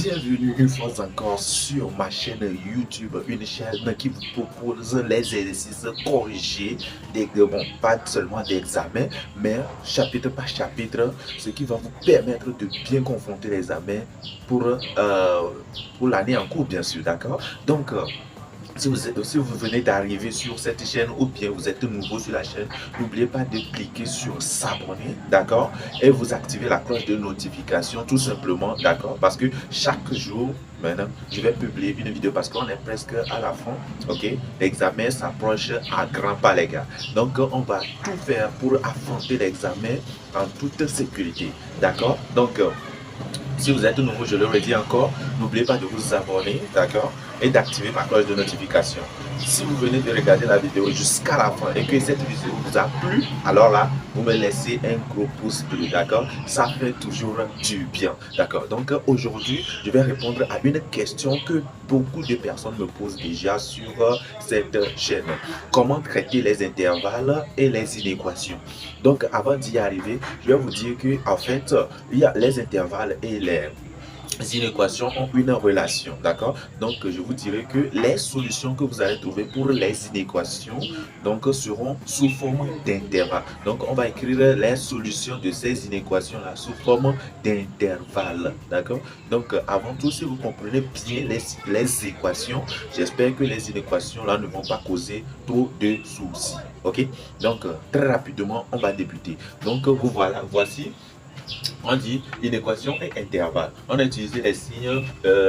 Bienvenue une fois encore sur ma chaîne YouTube, une chaîne qui vous propose les exercices corrigés, bon, pas seulement d'examen, mais chapitre par chapitre, ce qui va vous permettre de bien confronter l'examen pour l'année en cours, bien sûr, d'accord? Donc, si vous venez d'arriver sur cette chaîne ou bien vous êtes nouveau sur la chaîne, n'oubliez pas de cliquer sur s'abonner, d'accord? Et vous activez la cloche de notification tout simplement, d'accord? Parce que chaque jour, maintenant, je vais publier une vidéo parce qu'on est presque à la fin, ok? L'examen s'approche à grands pas, les gars. Donc, on va tout faire pour affronter l'examen en toute sécurité, d'accord? Donc, si vous êtes nouveau, je le redis encore, n'oubliez pas de vous abonner, d'accord, et d'activer ma cloche de notification. Si vous venez de regarder la vidéo jusqu'à la fin et que cette vidéo vous a plu, alors là, vous me laissez un gros pouce bleu, d'accord? Ça fait toujours du bien, d'accord? Donc aujourd'hui, je vais répondre à une question que beaucoup de personnes me posent déjà sur cette chaîne. Comment traiter les intervalles et les inéquations? Donc avant d'y arriver, je vais vous dire que en fait, il y a les intervalles et les inéquations ont une relation, d'accord? Donc je vous dirai que les solutions que vous allez trouver pour les inéquations donc seront sous forme d'intervalle. Donc on va écrire les solutions de ces inéquations là sous forme d'intervalle, d'accord? Donc avant tout, si vous comprenez bien les équations, j'espère que les inéquations là ne vont pas causer trop de soucis, ok? Donc très rapidement on va débuter. Donc vous voilà, voici. On dit inéquation et intervalle. On a utilisé les signes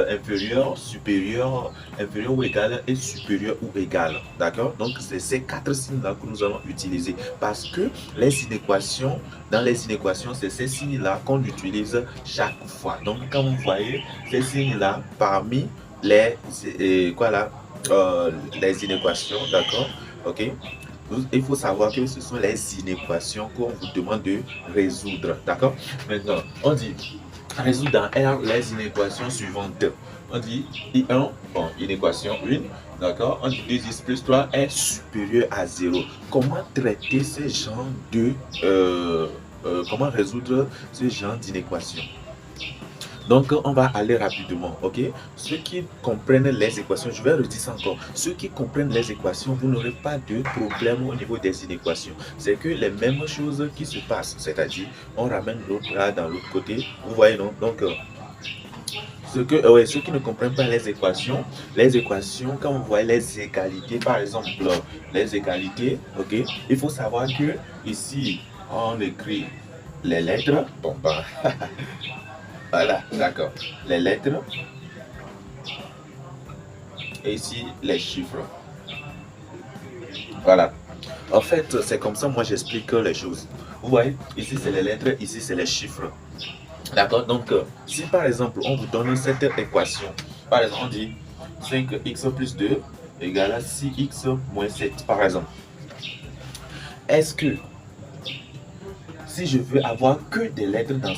inférieur, supérieur, inférieur ou égal et supérieur ou égal. D'accord? Donc, c'est ces quatre signes-là que nous allons utiliser. Parce que les inéquations, dans les inéquations, c'est ces signes-là qu'on utilise chaque fois. Donc, quand vous voyez ces signes-là parmi les, les inéquations, d'accord? Ok? Il faut savoir que ce sont les inéquations qu'on vous demande de résoudre. D'accord? Maintenant, on dit résoudre dans R les inéquations suivantes. On dit I1, bon, inéquation 1, d'accord? On dit 2x plus 3 est supérieur à 0. Comment traiter ce genre de... comment résoudre ce genre d'inéquation? Donc, on va aller rapidement, ok? Ceux qui comprennent les équations, je vais redire ça encore. Ceux qui comprennent les équations, vous n'aurez pas de problème au niveau des inéquations. C'est que les mêmes choses qui se passent, c'est-à-dire, on ramène l'autre là dans l'autre côté. Vous voyez, non? Donc, ceux qui ne comprennent pas les équations, quand vous voyez les égalités, par exemple, les égalités, ok? Il faut savoir que ici, on écrit les lettres. Bon, ben, voilà, d'accord. Les lettres. Et ici, les chiffres. Voilà. En fait, c'est comme ça, moi, j'explique les choses. Vous voyez, ici, c'est les lettres, ici, c'est les chiffres. D'accord? Donc, si par exemple, on vous donne cette équation, par exemple, on dit 5x plus 2 égale à 6x moins 7, par exemple. Est-ce que si je veux avoir que des lettres dans,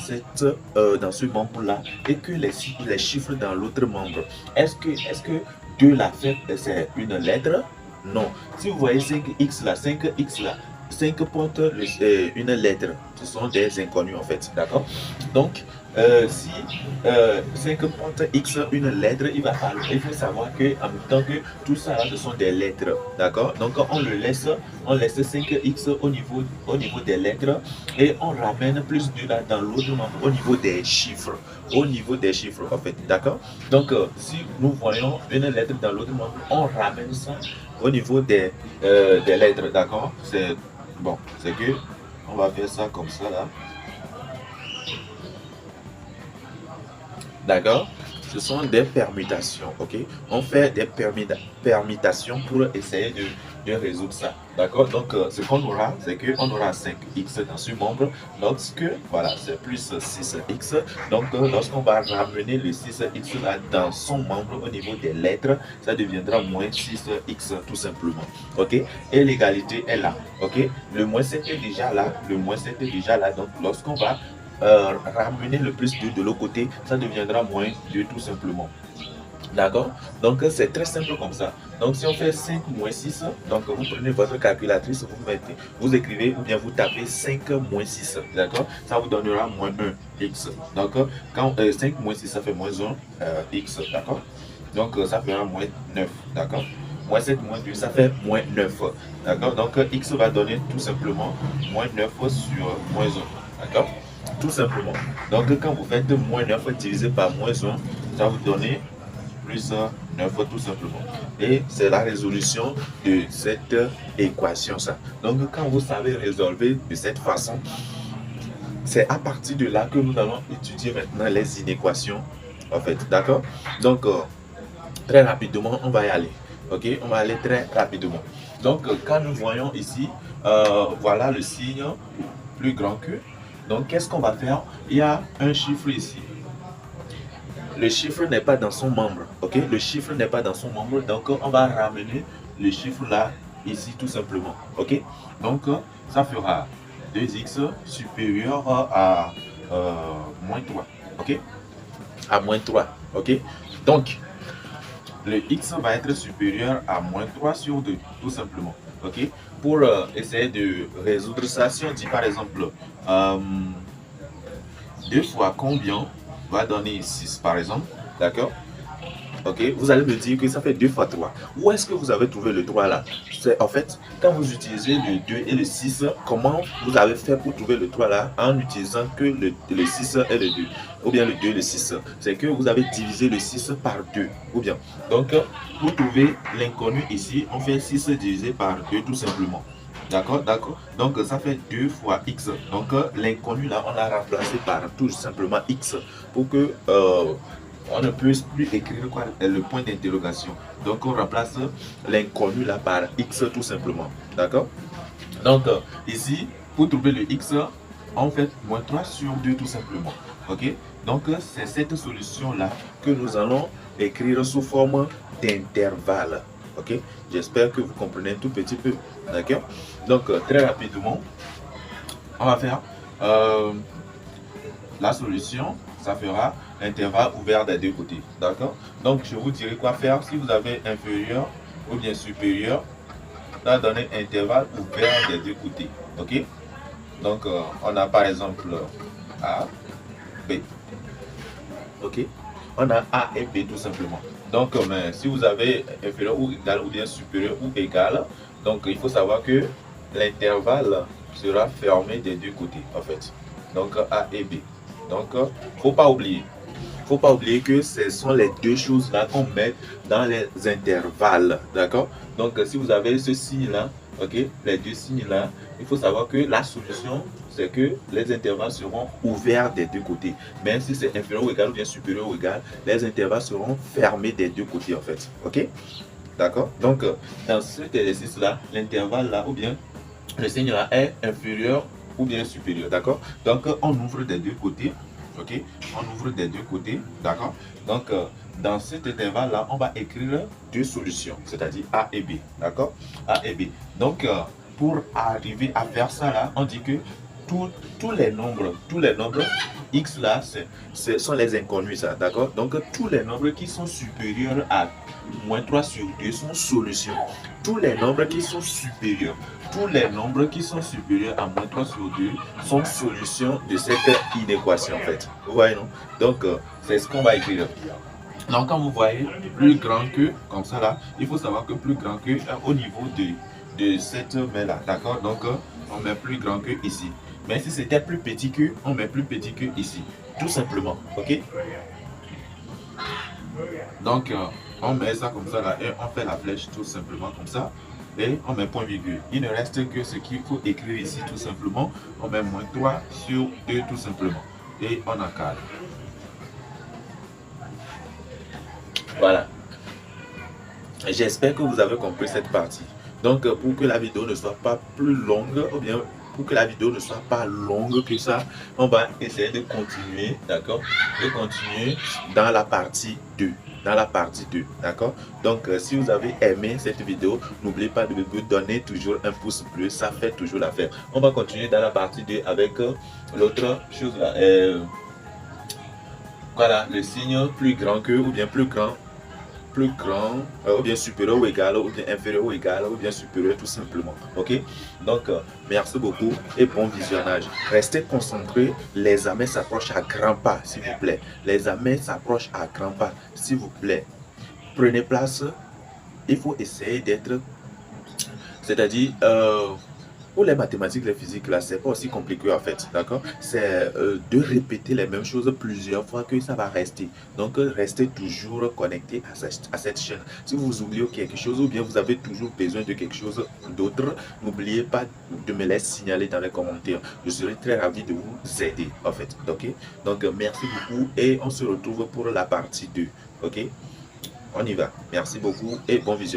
dans ce membre-là et que les chiffres dans l'autre membre, est-ce que 2 la fait, c'est une lettre? Non. Si vous voyez 5x là, 5x là, 5 porte une lettre. Ce sont des inconnus en fait, d'accord? Donc, si 5 porte x une lettre, il faut savoir que en même temps que tout ça là, ce sont des lettres, d'accord? Donc on laisse 5x au niveau des lettres et on ramène plus de là dans l'autre membre au niveau des chiffres, en fait, d'accord? Donc si nous voyons une lettre dans l'autre membre, on ramène ça au niveau des lettres, d'accord? C'est bon, c'est que on va faire ça comme ça là. D'accord? Ce sont des permutations, ok? On fait des permutations pour essayer de résoudre ça. D'accord? Donc, ce qu'on aura, c'est qu'on aura 5x dans ce membre. Lorsque, voilà, c'est plus 6x. Donc, lorsqu'on va ramener le 6x là dans son membre au niveau des lettres, ça deviendra moins 6x tout simplement. Ok? Et l'égalité est là. Ok? Le moins 7 est déjà là. Le moins 7 est déjà là. Donc, lorsqu'on va ramener le plus 2 de l'autre côté, ça deviendra moins 2 tout simplement. D'accord? Donc, c'est très simple comme ça. Donc, si on fait 5 moins 6, donc vous prenez votre calculatrice, vous mettez, vous écrivez ou bien vous tapez 5 moins 6. D'accord? Ça vous donnera moins 1 x. Donc, quand 5 moins 6, ça fait moins 1 x. D'accord? Donc, ça fera moins 9. D'accord? Moins 7 moins 2, ça fait moins 9. D'accord? Donc, x va donner tout simplement moins 9 sur moins 1. D'accord? Tout simplement. Donc, quand vous faites moins 9 divisé par moins 1, ça va vous donner plus 9 tout simplement. Et c'est la résolution de cette équation. Ça. Donc, quand vous savez résolver de cette façon, c'est à partir de là que nous allons étudier maintenant les inéquations. En fait, d'accord? Donc, très rapidement, on va y aller. Ok? On va aller très rapidement. Donc, quand nous voyons ici, voilà le signe plus grand que. Donc, qu'est-ce qu'on va faire? Il y a un chiffre ici. Le chiffre n'est pas dans son membre, ok? Le chiffre n'est pas dans son membre, donc on va ramener le chiffre là, ici tout simplement, ok? Donc ça fera 2x supérieur à moins 3, ok? À moins 3, ok? Donc, le x va être supérieur à moins 3 sur 2, tout simplement, ok? Pour essayer de résoudre ça, si on dit par exemple 2 fois combien va donner 6 par exemple, d'accord? Ok, vous allez me dire que ça fait 2 fois 3. Où est-ce que vous avez trouvé le 3 là? C'est en fait, quand vous utilisez le 2 et le 6, comment vous avez fait pour trouver le 3 là en utilisant que le 6 et le 2? Ou bien le 2 et le 6. C'est que vous avez divisé le 6 par 2. Ou bien, donc, pour trouver l'inconnu ici, on fait 6 divisé par 2 tout simplement. D'accord, d'accord. Donc, ça fait 2 fois x. Donc, l'inconnu là, on l'a remplacé par tout simplement x pour que on ne peut plus écrire quoi, le point d'interrogation. Donc, on remplace l'inconnu là par x tout simplement. D'accord? Donc, ici, pour trouver le x, on fait moins 3 sur 2 tout simplement. Ok? Donc, c'est cette solution-là que nous allons écrire sous forme d'intervalle. Ok? J'espère que vous comprenez un tout petit peu. D'accord? Donc, très rapidement, on va faire la solution, ça fera l'intervalle ouvert des deux côtés. D'accord? Donc, je vous dirai quoi faire si vous avez inférieur ou bien supérieur. Ça va donner intervalle ouvert des deux côtés. Ok? Donc, on a par exemple A, B. Ok? On a A et B tout simplement. Donc, si vous avez inférieur ou égal ou bien supérieur ou égal, donc il faut savoir que l'intervalle sera fermé des deux côtés en fait. Donc, A et B. Donc, faut pas oublier. Faut pas oublier que ce sont les deux choses là qu'on met dans les intervalles. D'accord? Donc, si vous avez ce signe-là, ok, les deux signes-là, il faut savoir que la solution, c'est que les intervalles seront ouverts des deux côtés. Même si c'est inférieur ou égal ou bien supérieur ou égal, les intervalles seront fermés des deux côtés en fait. Ok? D'accord? Donc, dans cet exercice-là, l'intervalle là, ou bien le signe là est inférieur ou bien supérieur. D'accord? Donc, on ouvre des deux côtés. Ok, on ouvre des deux côtés, d'accord. Donc, dans cet intervalle-là, on va écrire deux solutions, c'est-à-dire A et B, d'accord. A et B. Donc, pour arriver à faire ça, là, on dit que tous les nombres X là, ce sont les inconnus, ça, d'accord. Donc, tous les nombres qui sont supérieurs à moins 3 sur 2 sont solutions. Tous les nombres qui sont supérieurs à moins 3 sur 2 sont solutions de cette inéquation en fait. Vous voyez, non? Donc, c'est ce qu'on va écrire. Donc, quand vous voyez plus grand que, comme ça là, il faut savoir que plus grand que au niveau de cette main là, d'accord? Donc, on met plus grand que ici. Mais si c'était plus petit que, on met plus petit que ici. Tout simplement, ok? Donc, on met ça comme ça là et on fait la flèche tout simplement comme ça. Et on met point virgule. Il ne reste que ce qu'il faut écrire ici tout simplement. On met moins 3 sur 2 tout simplement. Et on encadre. Voilà. J'espère que vous avez compris cette partie. Donc, pour que la vidéo ne soit pas plus longue, ou bien pour que la vidéo ne soit pas longue que ça, on va essayer de continuer, d'accord? De continuer dans la partie 2. Dans la partie 2, d'accord? Donc, si vous avez aimé cette vidéo, n'oubliez pas de me donner toujours un pouce bleu, ça fait toujours l'affaire. On va continuer dans la partie 2 avec l'autre chose là. Voilà, le signe plus grand que, ou bien plus grand plus grand, ou bien supérieur ou égal, ou bien inférieur ou égal, ou bien supérieur tout simplement. Ok? Donc, merci beaucoup et bon visionnage. Restez concentrés, les examens s'approchent à grands pas, s'il vous plaît. Les examens s'approchent à grands pas, s'il vous plaît. Prenez place, il faut essayer d'être, c'est-à-dire, pour les mathématiques, les physiques, là, c'est pas aussi compliqué en fait, d'accord? C'est de répéter les mêmes choses plusieurs fois que ça va rester. Donc, restez toujours connecté à cette chaîne. Si vous oubliez quelque chose ou bien vous avez toujours besoin de quelque chose d'autre, n'oubliez pas de me laisser signaler dans les commentaires. Je serai très ravi de vous aider en fait, ok? Donc, merci beaucoup et on se retrouve pour la partie 2, ok? On y va. Merci beaucoup et bon visionnage.